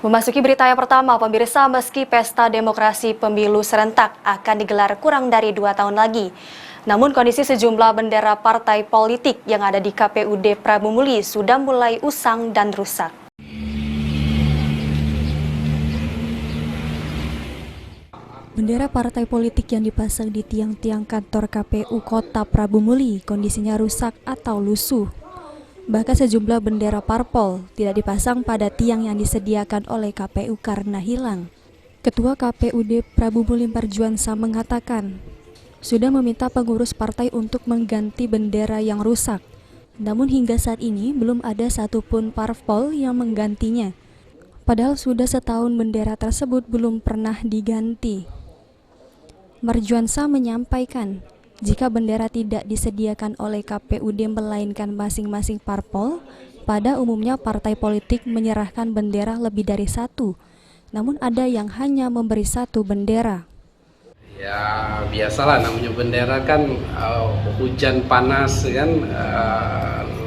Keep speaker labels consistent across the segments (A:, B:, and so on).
A: Memasuki berita yang pertama, pemirsa, meski pesta demokrasi pemilu serentak akan digelar kurang dari 2 tahun lagi. Namun kondisi sejumlah bendera partai politik yang ada di KPUD Prabu Muli sudah mulai usang dan rusak. Bendera partai politik yang dipasang di tiang-tiang kantor KPU Kota Prabu Muli kondisinya rusak atau lusuh. Bahkan sejumlah bendera parpol tidak dipasang pada tiang yang disediakan oleh KPU karena hilang. Ketua KPUD Prabu Muli Marjuansa mengatakan, sudah meminta pengurus partai untuk mengganti bendera yang rusak. Namun hingga saat ini belum ada satupun parpol yang menggantinya. Padahal sudah setahun bendera tersebut belum pernah diganti. Marjuansa menyampaikan, jika bendera tidak disediakan oleh KPUD melainkan masing-masing parpol, pada umumnya partai politik menyerahkan bendera lebih dari satu, namun ada yang hanya memberi satu bendera.
B: Ya biasalah, namanya bendera kan hujan panas kan,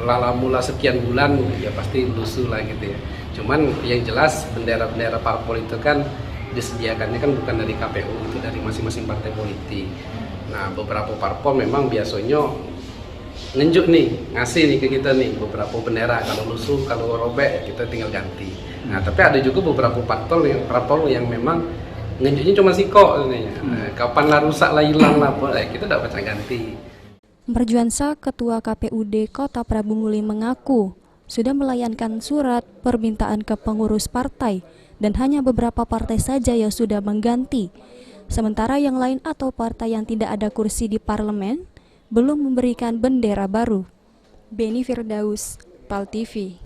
B: lala mula sekian bulan ya pasti lusuh lah gitu ya. Cuman yang jelas bendera-bendera parpol itu kan disediakannya kan bukan dari KPU, itu dari masing-masing partai politik. Nah, beberapa parpol memang biasanya nunjuk nih, ngasih nih ke kita nih beberapa bendera, kalau lusuh, kalau robek kita tinggal ganti. Nah, tapi ada juga beberapa parpol yang memang nunjuknya cuma siko, kapan lah rusak lah hilang lah, kita tidak bisa ganti.
A: Marjuansa, Ketua KPUD Kota Prabu Muli mengaku sudah melayangkan surat permintaan ke pengurus partai dan hanya beberapa partai saja yang sudah mengganti. Sementara yang lain atau partai yang tidak ada kursi di parlemen belum memberikan bendera baru. Beni Firdaus, PAL TV.